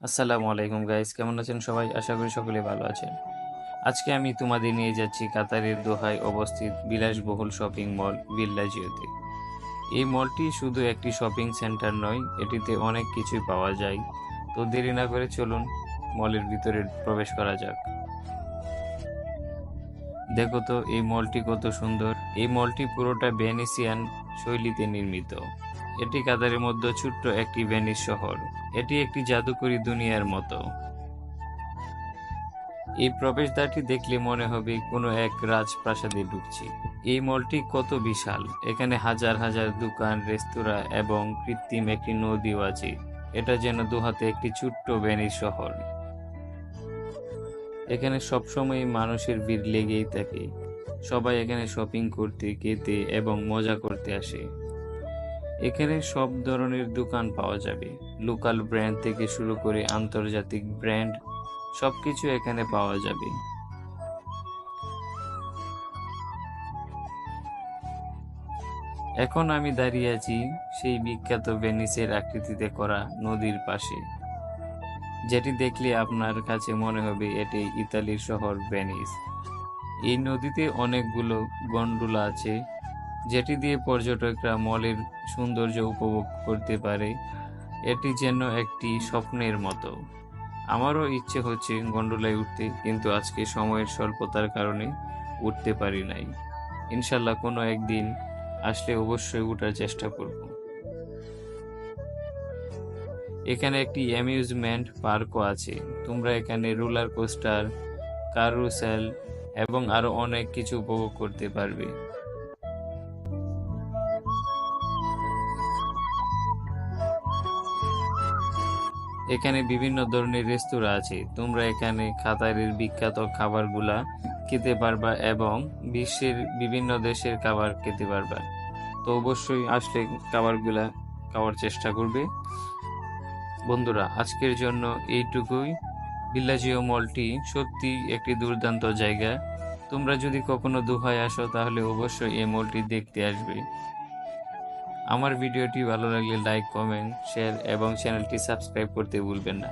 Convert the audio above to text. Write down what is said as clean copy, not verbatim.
আসসালামু আলাইকুম গাইস, কেমন আছেন সবাই? আশা করি সকলে ভালো আছেন। আজকে আমি তোমাদের নিয়ে যাচ্ছি কাতারের দোহায় অবস্থিত বিলাসবহুল শপিং মল ভিল্লাজিওতে। এই মলটি শুধু একটি শপিং সেন্টার নয়, এটিতে অনেক কিছুই পাওয়া যায়। তো দেরি না করে চলুন মলের ভিতরে প্রবেশ করা যাক। দেখো তো এই মলটি কত সুন্দর। এই মলটি পুরোটা ভেনিসিয়ান শৈলীতে নির্মিত। এটি কাতারের মধ্যে ছোট্ট একটি ভেনিস শহর। এটি একটি জাদুকরী দুনিয়ার মতো। এই প্রবেশদ্বারটি দেখলে মনে হবে কোনো এক রাজপ্রাসাদে ঢুকছি। এই মলটি কত বিশাল! এখানে হাজার হাজার দোকান, রেস্তোরাঁ এবং কৃত্রিম একটি নদীও আছে। এটা যেন দুহাতে একটি ছোট্ট ভেনিস শহর। এখানে সবসময় মানুষের ভিড় লেগেই থাকে। সবাই এখানে শপিং করতে, খেতে এবং মজা করতে আসে। এখানে সব ধরনের দোকান পাওয়া যাবে। লোকাল ব্র্যান্ড থেকে শুরু করে আন্তর্জাতিক ব্র্যান্ড, সবকিছু এখানে পাওয়া যাবে। এখন আমি দাঁড়িয়ে আছি সেই বিখ্যাত ভেনিসের আকৃতিতে করা নদীর পাশে, যেটি দেখলে আপনার কাছে মনে হবে এটি ইতালির শহর ভেনিস। এই নদীতে অনেকগুলো গন্ডোলা আছে, যেটি দিয়ে পর্যটকরা মলের সৌন্দর্য উপভোগ করতে পারে। এটি যেন একটি স্বপ্নের মতো। আমারও ইচ্ছে হচ্ছে গন্ডোলায় উঠতে, কিন্তু আজকে সময়ের স্বল্পতার কারণে উঠতে পারি নাই। ইনশাল্লাহ কোনো একদিন আসলে অবশ্যই উঠার চেষ্টা করব। এখানে একটি অ্যামিউজমেন্ট পার্কও আছে। তোমরা এখানে রোলার কোস্টার, কারুসেল এবং আরো অনেক কিছু উপভোগ করতে পারবে। এখানে বিভিন্ন ধরনের রেস্তোরাঁ আছে। তোমরা এখানে কাতারের বিখ্যাত খাবারগুলা খেতে পারবা এবং বিশ্বের বিভিন্ন দেশের খাবার খেতে পারবা। তো অবশ্যই আসলে খাবারগুলা খাওয়ার চেষ্টা করবে। বন্ধুরা, আজকের জন্য এইটুকুই। ভিল্লাজিও মলটি সত্যি একটি দুর্দান্ত জায়গা। তোমরা যদি কখনো দোহায় আসো তাহলে অবশ্যই এই মলটি দেখতে আসবে। আমার ভিডিওটি ভালো লাগলে লাইক, কমেন্ট, শেয়ার এবং চ্যানেলটি সাবস্ক্রাইব করতে ভুলবেন না।